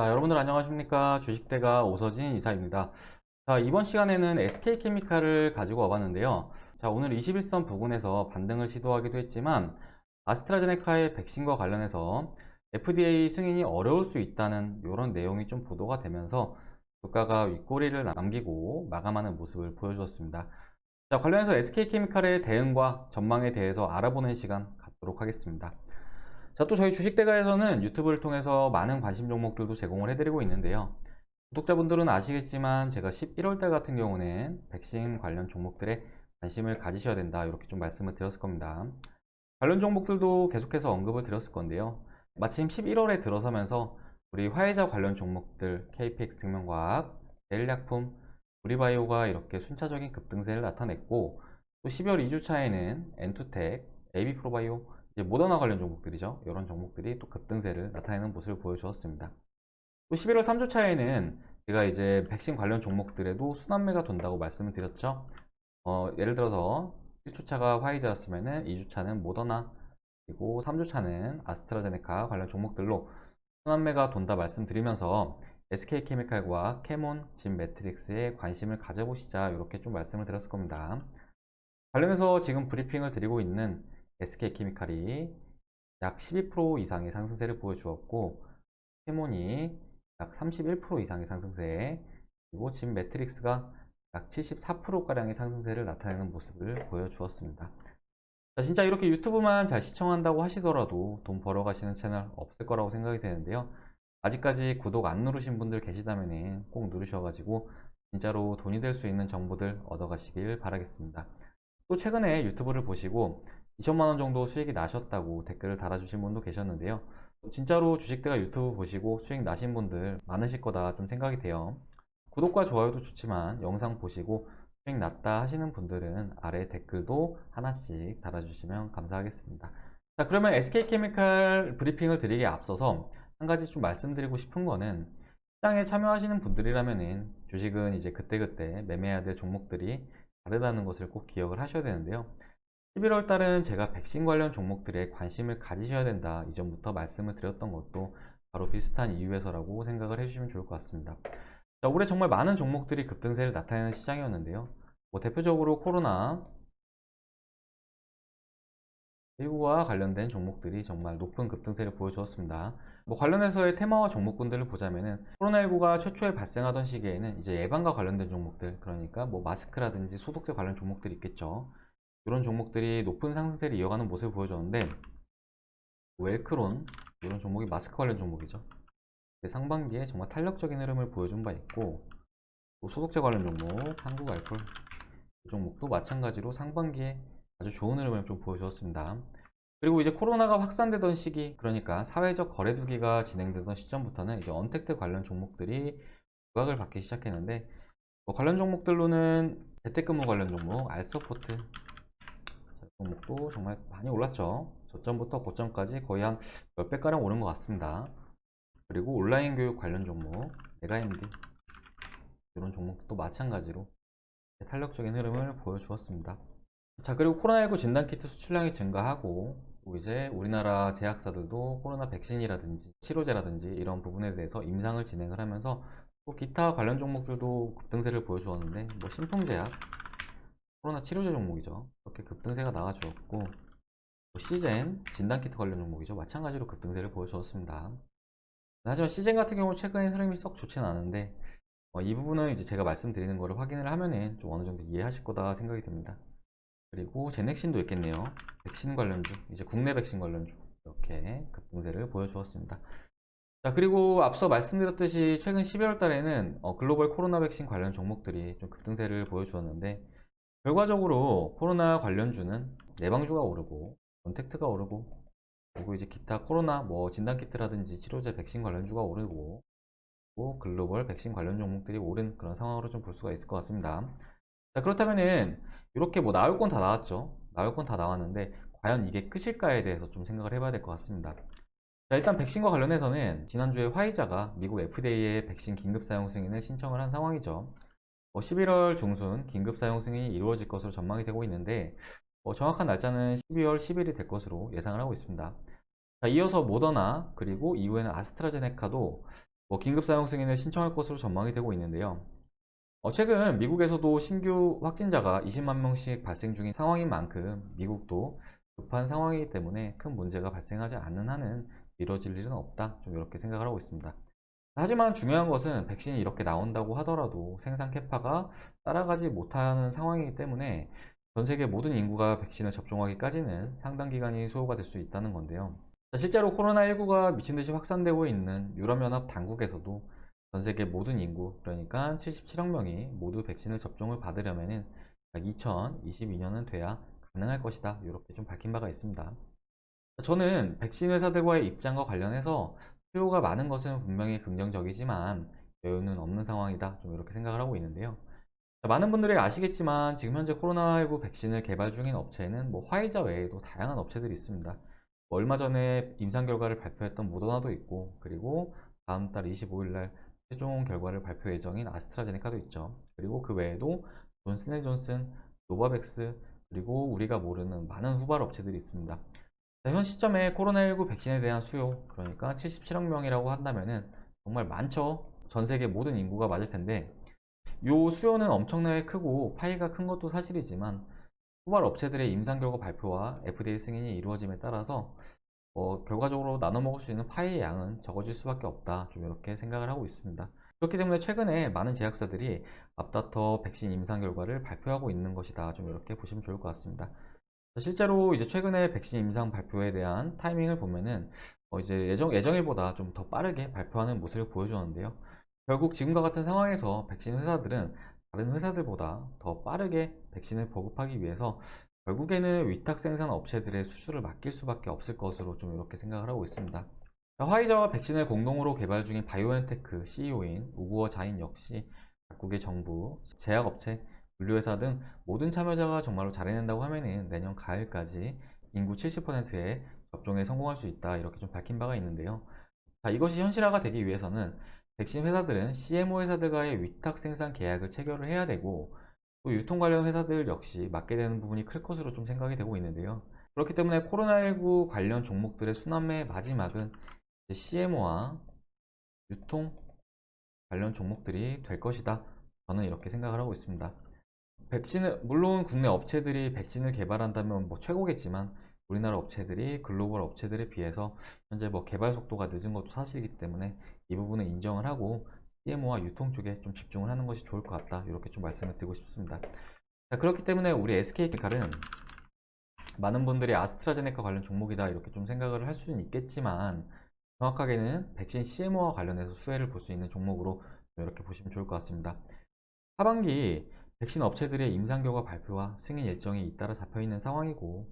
자, 여러분들 안녕하십니까? 주식대가 오서진 이사입니다. 자, 이번 시간에는 SK케미칼을 가지고 와봤는데요. 자, 오늘 21선 부근에서 반등을 시도하기도 했지만 아스트라제네카의 백신과 관련해서 FDA 승인이 어려울 수 있다는 이런 내용이 좀 보도가 되면서 주가가 윗꼬리를 남기고 마감하는 모습을 보여주었습니다. 자, 관련해서 SK케미칼의 대응과 전망에 대해서 알아보는 시간 갖도록 하겠습니다. 자, 또 저희 주식대가에서는 유튜브를 통해서 많은 관심 종목들도 제공을 해드리고 있는데요. 구독자분들은 아시겠지만 제가 11월 달 같은 경우는 백신 관련 종목들에 관심을 가지셔야 된다 이렇게 좀 말씀을 드렸을 겁니다. 관련 종목들도 계속해서 언급을 드렸을 건데요. 마침 11월에 들어서면서 우리 화이자 관련 종목들 KPX 생명과학, 델약품, 우리바이오가 이렇게 순차적인 급등세를 나타냈고 또 12월 2주차에는 엔투텍, AB프로바이오, 이제 모더나 관련 종목들이죠. 이런 종목들이 또 급등세를 나타내는 모습을 보여주었습니다. 또 11월 3주차에는 제가 이제 백신 관련 종목들에도 순환매가 돈다고 말씀을 드렸죠. 예를 들어서 1주차가 화이자였으면은 2주차는 모더나, 그리고 3주차는 아스트라제네카 관련 종목들로 순환매가 돈다 말씀드리면서 SK케미칼과 캐몬, 진매트릭스에 관심을 가져보시자 이렇게 좀 말씀을 드렸을 겁니다. 관련해서 지금 브리핑을 드리고 있는 SK케미칼이 약 12% 이상의 상승세를 보여주었고 캐몬이 약 31% 이상의 상승세, 그리고 진 매트릭스가 약 74%가량의 상승세를 나타내는 모습을 보여주었습니다. 자, 진짜 이렇게 유튜브만 잘 시청한다고 하시더라도 돈 벌어 가시는 채널 없을 거라고 생각이 되는데요. 아직까지 구독 안 누르신 분들 계시다면 꼭 누르셔가지고 진짜로 돈이 될 수 있는 정보들 얻어 가시길 바라겠습니다. 또 최근에 유튜브를 보시고 2천만 원 정도 수익이 나셨다고 댓글을 달아주신 분도 계셨는데요. 진짜로 주식대가 유튜브 보시고 수익 나신 분들 많으실 거다 좀 생각이 돼요. 구독과 좋아요도 좋지만 영상 보시고 수익 났다 하시는 분들은 아래 댓글도 하나씩 달아주시면 감사하겠습니다. 자, 그러면 SK케미칼 브리핑을 드리기에 앞서서 한 가지 좀 말씀드리고 싶은 거는 시장에 참여하시는 분들이라면 주식은 이제 그때그때 매매해야 될 종목들이 다르다는 것을 꼭 기억을 하셔야 되는데요. 11월 달은 제가 백신 관련 종목들에 관심을 가지셔야 된다 이전부터 말씀을 드렸던 것도 바로 비슷한 이유에서라고 생각을 해주시면 좋을 것 같습니다. 자, 올해 정말 많은 종목들이 급등세를 나타내는 시장이었는데요. 대표적으로 코로나 19와 관련된 종목들이 정말 높은 급등세를 보여주었습니다. 관련해서의 테마와 종목군들을 보자면은 코로나19가 최초에 발생하던 시기에는 이제 예방과 관련된 종목들, 그러니까 마스크라든지 소독제 관련 종목들이 있겠죠. 이런 종목들이 높은 상승세를 이어가는 모습을 보여줬는데 웰크론 이런 종목이 마스크 관련 종목이죠. 상반기에 정말 탄력적인 흐름을 보여준 바 있고 또 소독제 관련 종목 한국알콜 이 종목도 마찬가지로 상반기에 아주 좋은 흐름을 좀 보여주었습니다. 그리고 이제 코로나가 확산되던 시기, 그러니까 사회적 거래두기가 진행되던 시점부터는 이제 언택트 관련 종목들이 부각을 받기 시작했는데 관련 종목들로는 재택근무 관련 종목 알서포트 종목도 정말 많이 올랐죠. 저점부터 고점까지 거의 한 10배가량 오른 것 같습니다. 그리고 온라인 교육 관련 종목 메가MD 이런 종목도 마찬가지로 탄력적인 흐름을 보여주었습니다. 자, 그리고 코로나19 진단키트 수출량이 증가하고 또 이제 우리나라 제약사들도 코로나 백신이라든지 치료제라든지 이런 부분에 대해서 임상을 진행을 하면서 또 기타 관련 종목들도 급등세를 보여주었는데 신풍제약 코로나 치료제 종목이죠. 이렇게 급등세가 나와주었고 시젠 진단키트 관련 종목이죠. 마찬가지로 급등세를 보여주었습니다. 하지만 시젠 같은 경우 최근에 흐름이 썩 좋지는 않은데 이 부분은 이제 제가 말씀드리는 거를 확인을 하면은 좀 어느 정도 이해하실 거다 생각이 듭니다. 그리고 제넥신도 있겠네요. 백신 관련주, 이제 국내 백신 관련주 이렇게 급등세를 보여주었습니다. 자, 그리고 앞서 말씀드렸듯이 최근 12월 달에는 글로벌 코로나 백신 관련 종목들이 좀 급등세를 보여주었는데 결과적으로 코로나 관련주는 내방주가 오르고 언택트가 오르고 그리고 이제 기타 코로나 진단키트라든지 치료제 백신 관련주가 오르고 글로벌 백신 관련 종목들이 오른 그런 상황으로 좀 볼 수가 있을 것 같습니다. 자, 그렇다면은 이렇게 나올 건 다 나왔죠. 나올 건 다 나왔는데 과연 이게 끝일까에 대해서 좀 생각을 해봐야 될 것 같습니다. 자, 일단 백신과 관련해서는 지난주에 화이자가 미국 FDA에 백신 긴급 사용 승인을 신청을 한 상황이죠. 11월 중순 긴급 사용 승인이 이루어질 것으로 전망이 되고 있는데 정확한 날짜는 12월 10일이 될 것으로 예상을 하고 있습니다. 자, 이어서 모더나 그리고 이후에는 아스트라제네카도 긴급 사용 승인을 신청할 것으로 전망이 되고 있는데요. 최근 미국에서도 신규 확진자가 20만 명씩 발생 중인 상황인 만큼 미국도 급한 상황이기 때문에 큰 문제가 발생하지 않는 한은 미뤄질 일은 없다. 좀 이렇게 생각을 하고 있습니다. 하지만 중요한 것은 백신이 이렇게 나온다고 하더라도 생산 캐파가 따라가지 못하는 상황이기 때문에 전 세계 모든 인구가 백신을 접종하기까지는 상당 기간이 소요가 될 수 있다는 건데요. 실제로 코로나19가 미친 듯이 확산되고 있는 유럽연합 당국에서도 전 세계 모든 인구, 그러니까 77억 명이 모두 백신을 접종을 받으려면 2022년은 돼야 가능할 것이다. 이렇게 좀 밝힌 바가 있습니다. 저는 백신 회사들과의 입장과 관련해서 수요가 많은 것은 분명히 긍정적이지만 여유는 없는 상황이다. 좀 이렇게 생각을 하고 있는데요. 많은 분들이 아시겠지만 지금 현재 코로나19 백신을 개발 중인 업체에는 화이자 외에도 다양한 업체들이 있습니다. 얼마 전에 임상 결과를 발표했던 모더나도 있고, 그리고 다음 달 25일 날 최종 결과를 발표 예정인 아스트라제네카도 있죠. 그리고 그 외에도 존슨앤존슨, 노바백스, 그리고 우리가 모르는 많은 후발 업체들이 있습니다. 현 시점에 코로나19 백신에 대한 수요, 그러니까 77억 명이라고 한다면은 정말 많죠. 전 세계 모든 인구가 맞을 텐데, 요 수요는 엄청나게 크고 파이가 큰 것도 사실이지만 후발 업체들의 임상 결과 발표와 FDA 승인이 이루어짐에 따라서 결과적으로 나눠 먹을 수 있는 파이의 양은 적어질 수밖에 없다. 좀 이렇게 생각을 하고 있습니다. 그렇기 때문에 최근에 많은 제약사들이 앞다퉈 백신 임상 결과를 발표하고 있는 것이다. 좀 이렇게 보시면 좋을 것 같습니다. 실제로 이제 최근에 백신 임상 발표에 대한 타이밍을 보면은 이제 예정일보다 좀 더 빠르게 발표하는 모습을 보여주었는데요. 결국 지금과 같은 상황에서 백신 회사들은 다른 회사들보다 더 빠르게 백신을 보급하기 위해서 결국에는 위탁 생산 업체들의 수주를 맡길 수밖에 없을 것으로 좀 이렇게 생각을 하고 있습니다. 화이자와 백신을 공동으로 개발 중인 바이오엔테크 CEO인 우구어 자인 역시 각국의 정부, 제약업체, 물류회사 등 모든 참여자가 정말로 잘해낸다고 하면은 내년 가을까지 인구 70%의 접종에 성공할 수 있다. 이렇게 좀 밝힌 바가 있는데요. 이것이 현실화가 되기 위해서는 백신 회사들은 CMO 회사들과의 위탁 생산 계약을 체결을 해야 되고 또 유통 관련 회사들 역시 맡게 되는 부분이 클 것으로 좀 생각이 되고 있는데요. 그렇기 때문에 코로나19 관련 종목들의 순환매의 마지막은 CMO와 유통 관련 종목들이 될 것이다. 저는 이렇게 생각을 하고 있습니다. 백신을 물론 국내 업체들이 백신을 개발한다면 최고겠지만 우리나라 업체들이 글로벌 업체들에 비해서 현재 개발 속도가 늦은 것도 사실이기 때문에 이 부분은 인정을 하고 CMO와 유통 쪽에 좀 집중을 하는 것이 좋을 것 같다. 이렇게 좀 말씀을 드리고 싶습니다. 그렇기 때문에 우리 SK칼은 많은 분들이 아스트라제네카 관련 종목이다 이렇게 좀 생각을 할 수는 있겠지만 정확하게는 백신 CMO와 관련해서 수혜를 볼 수 있는 종목으로 이렇게 보시면 좋을 것 같습니다. 하반기 백신 업체들의 임상 결과 발표와 승인 일정이 잇따라 잡혀있는 상황이고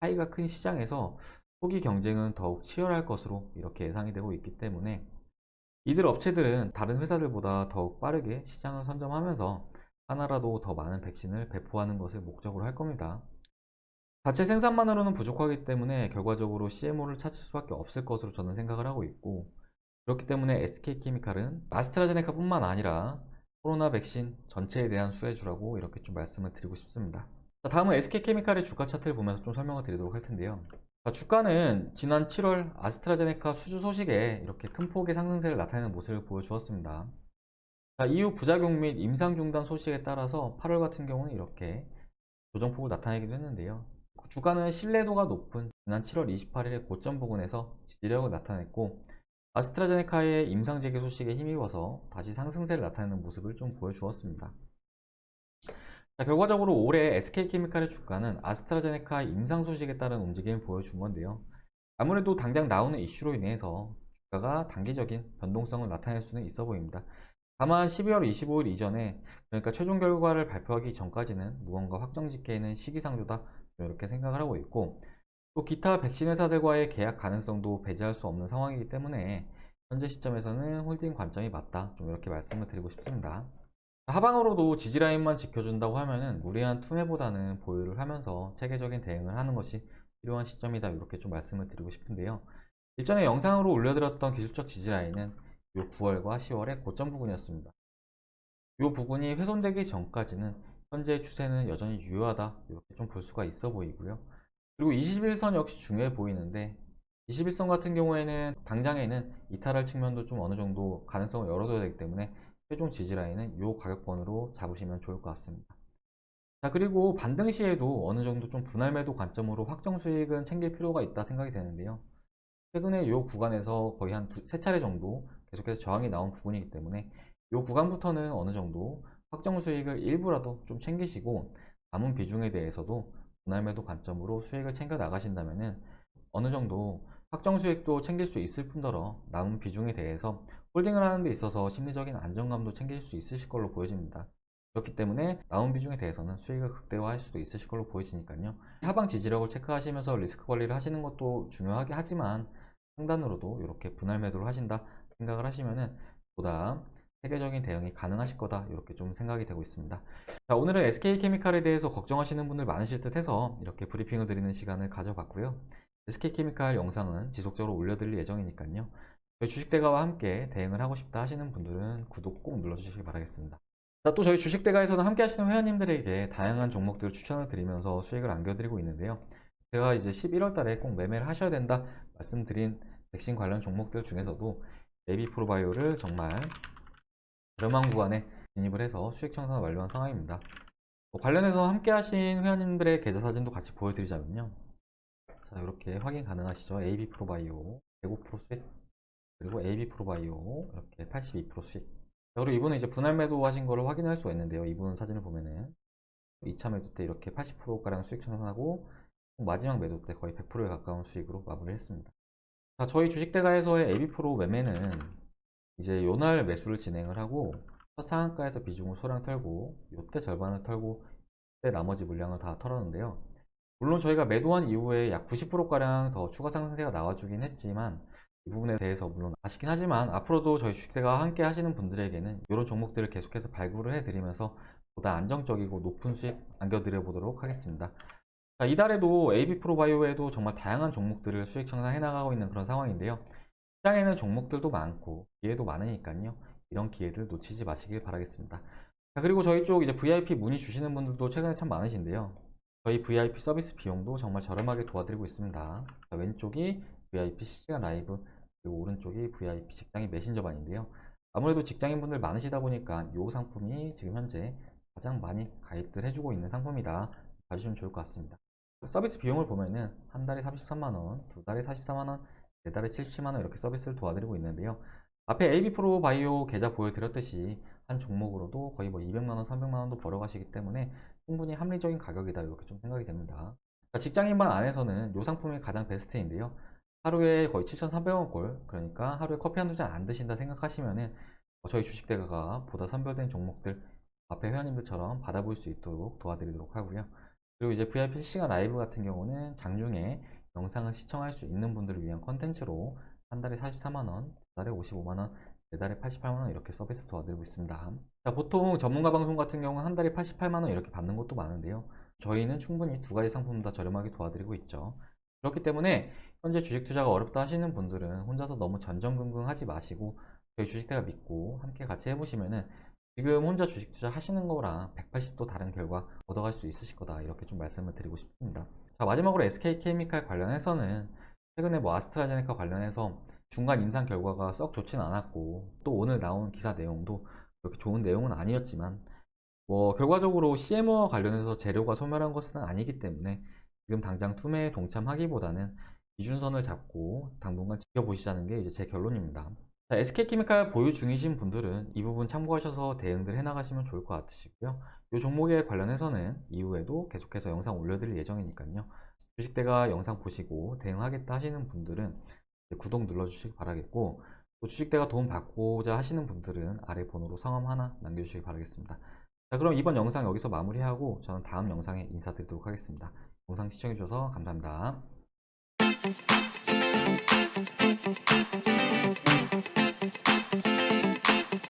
차이가 큰 시장에서 초기 경쟁은 더욱 치열할 것으로 이렇게 예상이 되고 있기 때문에 이들 업체들은 다른 회사들보다 더욱 빠르게 시장을 선점하면서 하나라도 더 많은 백신을 배포하는 것을 목적으로 할 겁니다. 자체 생산만으로는 부족하기 때문에 결과적으로 CMO를 찾을 수밖에 없을 것으로 저는 생각을 하고 있고 그렇기 때문에 SK케미칼은 아스트라제네카뿐만 아니라 코로나 백신 전체에 대한 수혜주라고 이렇게 좀 말씀을 드리고 싶습니다. 다음은 SK케미칼의 주가 차트를 보면서 좀 설명을 드리도록 할 텐데요. 주가는 지난 7월 아스트라제네카 수주 소식에 이렇게 큰 폭의 상승세를 나타내는 모습을 보여주었습니다. 이후 부작용 및 임상 중단 소식에 따라서 8월 같은 경우는 이렇게 조정폭을 나타내기도 했는데요. 주가는 신뢰도가 높은 지난 7월 28일의 고점 부근에서 지지력을 나타냈고 아스트라제네카의 임상 재개 소식에 힘입어서 다시 상승세를 나타내는 모습을 좀 보여주었습니다. 결과적으로 올해 SK케미칼의 주가는 아스트라제네카 임상 소식에 따른 움직임을 보여준 건데요. 아무래도 당장 나오는 이슈로 인해서 주가가 단기적인 변동성을 나타낼 수는 있어 보입니다. 다만 12월 25일 이전에 그러니까 최종 결과를 발표하기 전까지는 무언가 확정 짓기에는 시기상조다 이렇게 생각을 하고 있고 또 기타 백신 회사들과의 계약 가능성도 배제할 수 없는 상황이기 때문에 현재 시점에서는 홀딩 관점이 맞다 좀 이렇게 말씀을 드리고 싶습니다. 하방으로도 지지라인만 지켜준다고 하면은 무리한 투매보다는 보유를 하면서 체계적인 대응을 하는 것이 필요한 시점이다 이렇게 좀 말씀을 드리고 싶은데요. 일전에 영상으로 올려드렸던 기술적 지지라인은 요 9월과 10월의 고점 부분이었습니다. 이 부분이 훼손되기 전까지는 현재 추세는 여전히 유효하다 이렇게 좀 볼 수가 있어 보이고요. 그리고 21선 역시 중요해 보이는데 21선 같은 경우에는 당장에는 이탈할 측면도 좀 어느 정도 가능성을 열어둬야 되기 때문에 최종 지지 라인은 이 가격권으로 잡으시면 좋을 것 같습니다. 자, 그리고 반등 시에도 어느 정도 좀 분할 매도 관점으로 확정 수익은 챙길 필요가 있다 생각이 되는데요. 최근에 이 구간에서 거의 한 세 차례 정도 계속해서 저항이 나온 부분이기 때문에 이 구간부터는 어느 정도 확정 수익을 일부라도 좀 챙기시고 남은 비중에 대해서도 분할 매도 관점으로 수익을 챙겨 나가신다면은 어느 정도 확정 수익도 챙길 수 있을 뿐더러 남은 비중에 대해서 홀딩을 하는 데 있어서 심리적인 안정감도 챙길 수 있으실 걸로 보여집니다. 그렇기 때문에 남은 비중에 대해서는 수익을 극대화할 수도 있으실 걸로 보여지니까요. 하방 지지력을 체크하시면서 리스크 관리를 하시는 것도 중요하게 하지만 상단으로도 이렇게 분할 매도를 하신다 생각을 하시면은 보다 세계적인 대응이 가능하실 거다 이렇게 좀 생각이 되고 있습니다. 자, 오늘은 SK케미칼에 대해서 걱정하시는 분들 많으실 듯 해서 이렇게 브리핑을 드리는 시간을 가져봤고요. SK케미칼 영상은 지속적으로 올려드릴 예정이니까요. 저희 주식대가와 함께 대응을 하고 싶다 하시는 분들은 구독 꼭 눌러주시기 바라겠습니다. 자, 또 저희 주식대가에서는 함께 하시는 회원님들에게 다양한 종목들을 추천을 드리면서 수익을 안겨드리고 있는데요. 제가 이제 11월 달에 꼭 매매를 하셔야 된다 말씀드린 백신 관련 종목들 중에서도 에비프로바이오를 정말 저렴한 구간에 진입을 해서 수익 청산을 완료한 상황입니다. 관련해서 함께 하신 회원님들의 계좌 사진도 같이 보여드리자면요. 자, 이렇게 확인 가능하시죠? 에비프로바이오 105% 수익, 그리고 에비프로바이오 이렇게 82% 수익. 자, 그리고 이분은 이제 분할 매도 하신 거를 확인할 수가 있는데요. 이분 사진을 보면은 2차 매도 때 이렇게 80%가량 수익 청산하고 마지막 매도 때 거의 100%에 가까운 수익으로 마무리를 했습니다. 자, 저희 주식대가에서의 에비프로 매매는 이제 요날 매수를 진행을 하고 첫 상한가에서 비중을 소량 털고 요때 절반을 털고 그때 나머지 물량을 다 털었는데요. 물론 저희가 매도한 이후에 약 90%가량 더 추가 상승세가 나와주긴 했지만 이 부분에 대해서 물론 아쉽긴 하지만 앞으로도 저희 주식대가 함께 하시는 분들에게는 이런 종목들을 계속해서 발굴을 해드리면서 보다 안정적이고 높은 수익 안겨드려 보도록 하겠습니다. 자, 이달에도 AB프로바이오에도 정말 다양한 종목들을 수익 청산해 나가고 있는 그런 상황인데요. 시장에는 종목들도 많고 기회도 많으니까요. 이런 기회들 놓치지 마시길 바라겠습니다. 자, 그리고 저희 쪽 이제 VIP 문의 주시는 분들도 최근에 참 많으신데요. 저희 VIP 서비스 비용도 정말 저렴하게 도와드리고 있습니다. 자, 왼쪽이 VIP 실시간 라이브, 그리고 오른쪽이 VIP 직장인 메신저반인데요. 아무래도 직장인분들 많으시다 보니까 이 상품이 지금 현재 가장 많이 가입들 해주고 있는 상품이다 봐주시면 좋을 것 같습니다. 서비스 비용을 보면은 한 달에 33만원, 두 달에 44만원, 네 달에 77만원 이렇게 서비스를 도와드리고 있는데요. 앞에 AB프로 바이오 계좌 보여드렸듯이 한 종목으로도 거의 뭐 200만원, 300만원도 벌어가시기 때문에 충분히 합리적인 가격이다 이렇게 좀 생각이 됩니다. 직장인반 안에서는 이 상품이 가장 베스트인데요. 하루에 거의 7,300원 꼴, 그러니까 하루에 커피 한두 잔 안 드신다 생각하시면은 저희 주식대가가 보다 선별된 종목들 앞에 회원님들처럼 받아볼 수 있도록 도와드리도록 하고요. 그리고 이제 VIP 실시간 라이브 같은 경우는 장중에 영상을 시청할 수 있는 분들을 위한 컨텐츠로 한 달에 44만원, 두 달에 55만원, 네 달에 88만원 이렇게 서비스 도와드리고 있습니다. 자, 보통 전문가 방송 같은 경우는 한 달에 88만원 이렇게 받는 것도 많은데요. 저희는 충분히 두 가지 상품 다 저렴하게 도와드리고 있죠. 그렇기 때문에 현재 주식 투자가 어렵다 하시는 분들은 혼자서 너무 전전긍긍 하지 마시고 저희 주식대가 믿고 함께 같이 해보시면은 지금 혼자 주식 투자 하시는 거랑 180도 다른 결과 얻어갈 수 있으실 거다 이렇게 좀 말씀을 드리고 싶습니다. 자, 마지막으로 SK케미칼 관련해서는 최근에 뭐 아스트라제네카 관련해서 중간 인상 결과가 썩 좋진 않았고 또 오늘 나온 기사 내용도 그렇게 좋은 내용은 아니었지만 뭐 결과적으로 CMO와 관련해서 재료가 소멸한 것은 아니기 때문에 지금 당장 투매에 동참하기보다는 기준선을 잡고 당분간 지켜보시자는 게 이제 제 결론입니다. 자, SK케미칼 보유 중이신 분들은 이 부분 참고하셔서 대응들 해나가시면 좋을 것 같으시고요. 이 종목에 관련해서는 이후에도 계속해서 영상 올려드릴 예정이니까요. 주식대가 영상 보시고 대응하겠다 하시는 분들은 구독 눌러주시기 바라겠고 또 주식대가 도움 받고자 하시는 분들은 아래 번호로 성함 하나 남겨주시기 바라겠습니다. 자, 그럼 이번 영상 여기서 마무리하고 저는 다음 영상에 인사드리도록 하겠습니다. 영상 시청해주셔서 감사합니다.